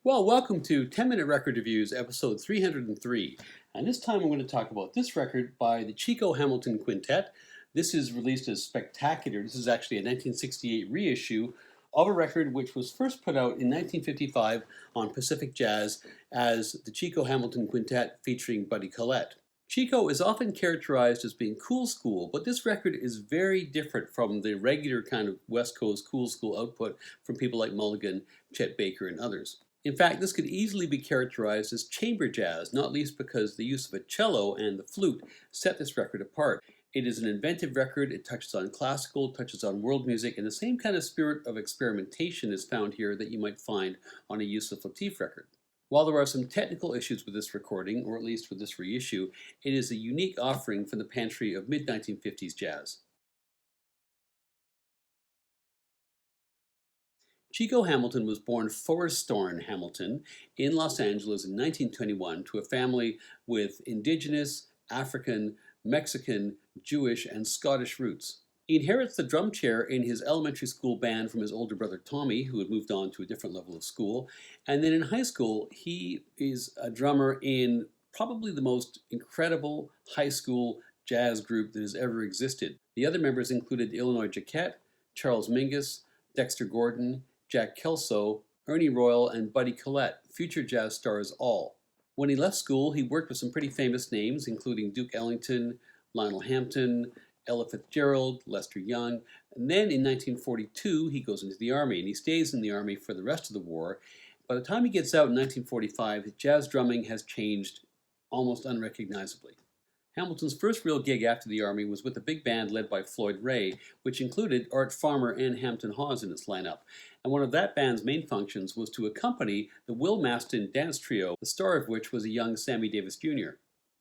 Well, welcome to 10-Minute Record Reviews, episode 303. And this time I'm going to talk about this record by the Chico Hamilton Quintet. This is released as Spectacular. This is actually a 1968 reissue of a record which was first put out in 1955 on Pacific Jazz as the Chico Hamilton Quintet featuring Buddy Collette. Chico is often characterized as being cool school, but this record is very different from the regular kind of West Coast cool school output from people like Mulligan, Chet Baker, and others. In fact, this could easily be characterized as chamber jazz, not least because the use of a cello and the flute set this record apart. It is an inventive record. It touches on classical, touches on world music, and the same kind of spirit of experimentation is found here that you might find on a Yusuf Lateef record. While there are some technical issues with this recording, or at least with this reissue, it is a unique offering from the pantry of mid-1950s jazz. Chico Hamilton was born Forrest Thorne Hamilton in Los Angeles in 1921 to a family with indigenous, African, Mexican, Jewish, and Scottish roots. He inherits the drum chair in his elementary school band from his older brother Tommy, who had moved on to a different level of school. And then in high school, he is a drummer in probably the most incredible high school jazz group that has ever existed. The other members included Illinois Jacquet, Charles Mingus, Dexter Gordon, Jack Kelso, Ernie Royal, and Buddy Collette, future jazz stars all. When he left school, he worked with some pretty famous names, including Duke Ellington, Lionel Hampton, Ella Fitzgerald, Lester Young. And then in 1942, he goes into the Army, and he stays in the Army for the rest of the war. By the time he gets out in 1945, his jazz drumming has changed almost unrecognizably. Hamilton's first real gig after the Army was with a big band led by Floyd Ray, which included Art Farmer and Hampton Hawes in its lineup. And one of that band's main functions was to accompany the Will Maston dance trio, the star of which was a young Sammy Davis Jr.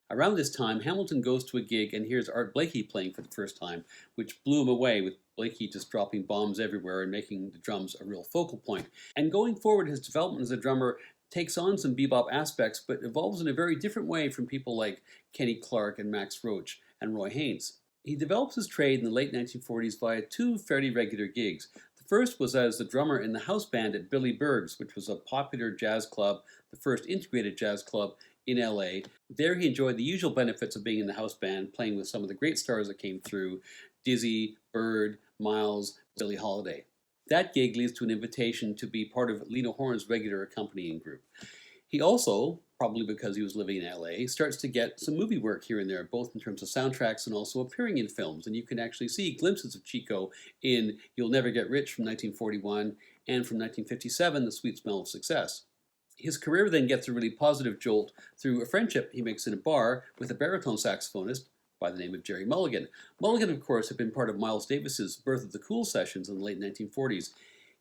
Around this time, Hamilton goes to a gig and hears Art Blakey playing for the first time, which blew him away, with Blakey just dropping bombs everywhere and making the drums a real focal point. And going forward, his development as a drummer takes on some bebop aspects, but evolves in a very different way from people like Kenny Clarke and Max Roach and Roy Haynes. He develops his trade in the late 1940s via two fairly regular gigs. The first was as the drummer in the house band at Billy Berg's, which was a popular jazz club, the first integrated jazz club in LA. There he enjoyed the usual benefits of being in the house band, playing with some of the great stars that came through: Dizzy, Bird, Miles, Billie Holiday. That gig leads to an invitation to be part of Lena Horne's regular accompanying group. He also, probably because he was living in LA, starts to get some movie work here and there, both in terms of soundtracks and also appearing in films. And you can actually see glimpses of Chico in You'll Never Get Rich from 1941 and from 1957, The Sweet Smell of Success. His career then gets a really positive jolt through a friendship he makes in a bar with a baritone saxophonist by the name of Jerry Mulligan. Mulligan, of course, had been part of Miles Davis's Birth of the Cool sessions in the late 1940s.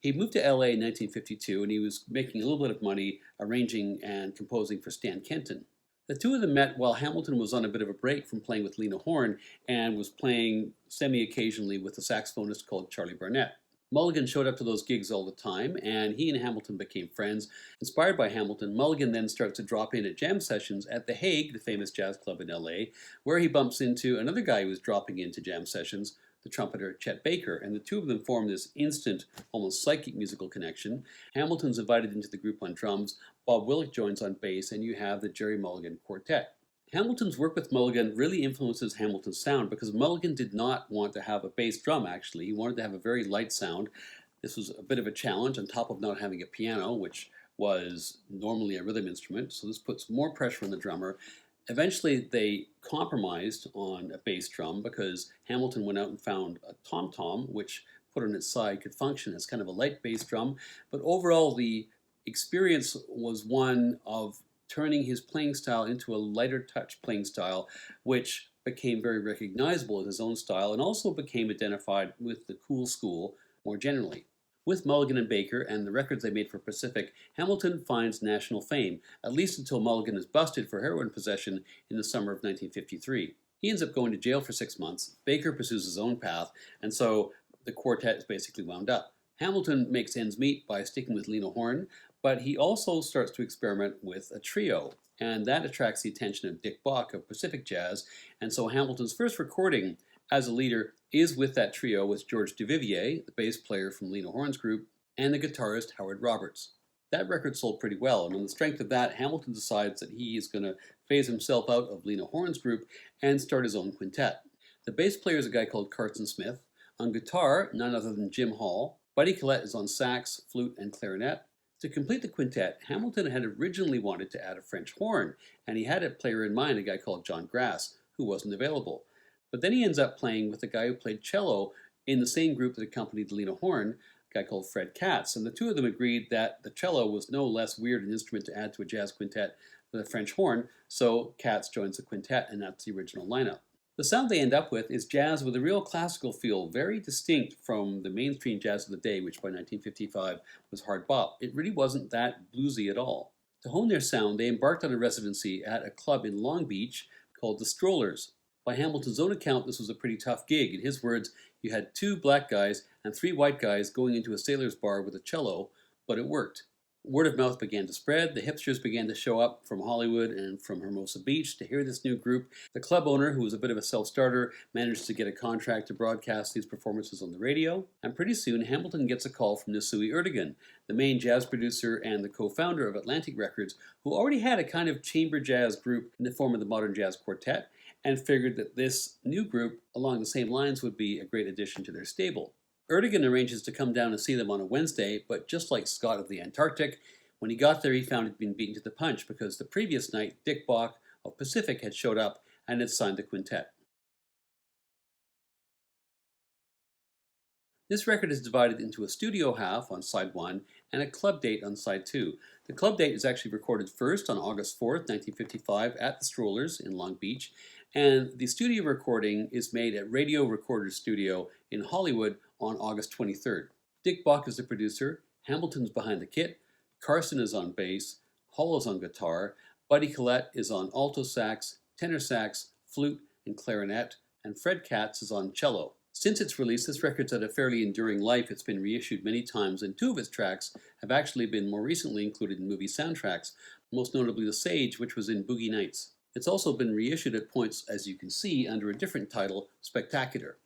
He moved to LA in 1952, and he was making a little bit of money arranging and composing for Stan Kenton. The two of them met while Hamilton was on a bit of a break from playing with Lena Horne and was playing semi-occasionally with a saxophonist called Charlie Barnett. Mulligan showed up to those gigs all the time, and he and Hamilton became friends. Inspired by Hamilton, Mulligan then starts to drop in at jam sessions at The Hague, the famous jazz club in LA, where he bumps into another guy who was dropping into jam sessions, the trumpeter Chet Baker, and the two of them form this instant, almost psychic musical connection. Hamilton's invited into the group on drums, Bob Willick joins on bass, and you have the Jerry Mulligan Quartet. Hamilton's work with Mulligan really influences Hamilton's sound because Mulligan did not want to have a bass drum, actually. He wanted to have a very light sound. This was a bit of a challenge on top of not having a piano, which was normally a rhythm instrument, so this puts more pressure on the drummer. Eventually, they compromised on a bass drum because Hamilton went out and found a tom-tom, which put on its side could function as kind of a light bass drum. But overall, the experience was one of turning his playing style into a lighter touch playing style, which became very recognizable as his own style and also became identified with the cool school more generally. With Mulligan and Baker and the records they made for Pacific, Hamilton finds national fame, at least until Mulligan is busted for heroin possession in the summer of 1953. He ends up going to jail for 6 months. Baker pursues his own path, and so the quartet is basically wound up. Hamilton makes ends meet by sticking with Lena Horne, but he also starts to experiment with a trio, and that attracts the attention of Dick Bach of Pacific Jazz, and so Hamilton's first recording as a leader is with that trio with George Duvivier, the bass player from Lena Horne's group, and the guitarist Howard Roberts. That record sold pretty well, and on the strength of that, Hamilton decides that he is going to phase himself out of Lena Horne's group and start his own quintet. The bass player is a guy called Carson Smith. On guitar, none other than Jim Hall. Buddy Collette is on sax, flute, and clarinet. To complete the quintet, Hamilton had originally wanted to add a French horn, and he had a player in mind, a guy called John Grass, who wasn't available. But then he ends up playing with a guy who played cello in the same group that accompanied Lena Horne, a guy called Fred Katz, and the two of them agreed that the cello was no less weird an instrument to add to a jazz quintet than a French horn, so Katz joins the quintet, and that's the original lineup. The sound they end up with is jazz with a real classical feel, very distinct from the mainstream jazz of the day, which by 1955 was hard bop. It really wasn't that bluesy at all. To hone their sound, they embarked on a residency at a club in Long Beach called the Strollers. By Hamilton's own account, this was a pretty tough gig. In his words, you had 2 black guys and 3 white guys going into a sailor's bar with a cello, but it worked. Word of mouth began to spread. The hipsters began to show up from Hollywood and from Hermosa Beach to hear this new group. The club owner, who was a bit of a self-starter, managed to get a contract to broadcast these performances on the radio. And pretty soon, Hamilton gets a call from Nisui Erdogan, the main jazz producer and the co-founder of Atlantic Records, who already had a kind of chamber jazz group in the form of the Modern Jazz Quartet, and figured that this new group, along the same lines, would be a great addition to their stable. Erdogan arranges to come down and see them on a Wednesday, but just like Scott of the Antarctic, when he got there he found he'd been beaten to the punch because the previous night Dick Bach of Pacific had showed up and had signed the quintet. This record is divided into a studio half on side 1 and a club date on side 2. The club date is actually recorded first on August 4th, 1955 at the Strollers in Long Beach, and the studio recording is made at Radio Recorder Studio in Hollywood on August 23rd. Dick Bach is the producer, Hamilton's behind the kit, Carson is on bass, Hall is on guitar, Buddy Collette is on alto sax, tenor sax, flute, and clarinet, and Fred Katz is on cello. Since its release, this record's had a fairly enduring life. It's been reissued many times, and 2 of its tracks have actually been more recently included in movie soundtracks, most notably The Sage, which was in Boogie Nights. It's also been reissued at points, as you can see, under a different title, Spectacular.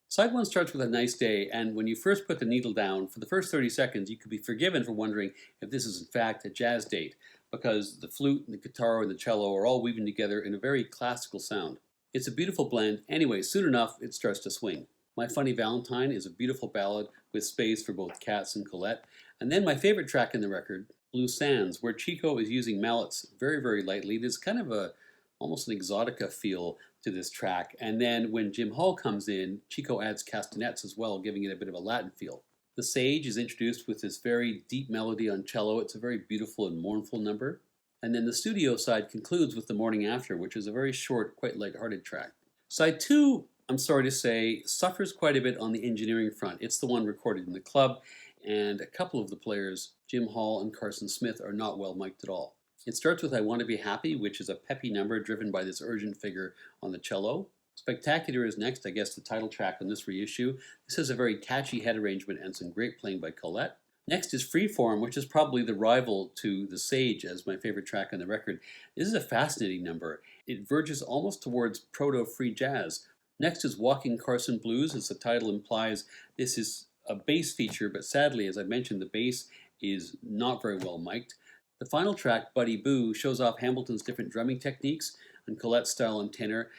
Side 1 starts with a nice day, and when you first put the needle down, for the first 30 seconds, you could be forgiven for wondering if this is in fact a jazz date, because the flute and the guitar and the cello are all weaving together in a very classical sound. It's a beautiful blend. Anyway, soon enough, it starts to swing. My Funny Valentine is a beautiful ballad with space for both Katz and Collette. And then my favorite track in the record, Blue Sands, where Chico is using mallets very, very lightly. There's kind of almost an exotica feel to this track. And then when Jim Hall comes in, Chico adds castanets as well, giving it a bit of a Latin feel. The Sage is introduced with this very deep melody on cello. It's a very beautiful and mournful number. And then the studio side concludes with The Morning After, which is a very short, quite light-hearted track. Side 2, I'm sorry to say, suffers quite a bit on the engineering front. It's the one recorded in the club, and a couple of the players, Jim Hall and Carson Smith, are not well mic'd at all. It starts with I Want to Be Happy, which is a peppy number driven by this urgent figure on the cello. Spectacular is next, I guess the title track on this reissue. This has a very catchy head arrangement and some great playing by Collette. Next is Freeform, which is probably the rival to The Sage as my favorite track on the record. This is a fascinating number. It verges almost towards proto-free jazz. Next is Walking Carson Blues, as the title implies. This is a bass feature, but sadly, as I mentioned, the bass is not very well mic'd. The final track, Buddy Boo, shows off Hamilton's different drumming techniques and Collette's style on tenor,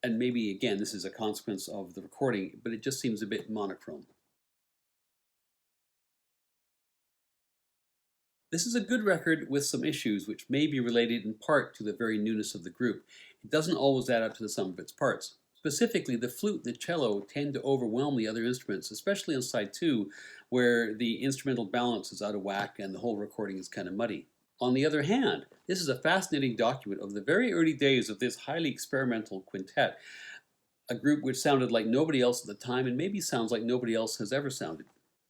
and maybe again this is a consequence of the recording, but it just seems a bit monochrome. This is a good record with some issues which may be related in part to the very newness of the group. It doesn't always add up to the sum of its parts. Specifically, the flute and the cello tend to overwhelm the other instruments, especially on side 2, where the instrumental balance is out of whack and the whole recording is kind of muddy. On the other hand, this is a fascinating document of the very early days of this highly experimental quintet, a group which sounded like nobody else at the time and maybe sounds like nobody else has ever sounded.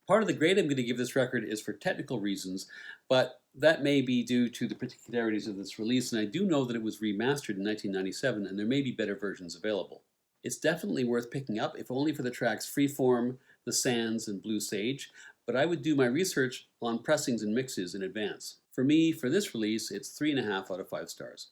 Part of the grade I'm going to give this record is for technical reasons, but that may be due to the particularities of this release, and I do know that it was remastered in 1997 and there may be better versions available. It's definitely worth picking up, if only for the tracks Freeform, The Sands, and Blue Sage, but I would do my research on pressings and mixes in advance. For me, for this release, it's 3.5 out of 5 stars.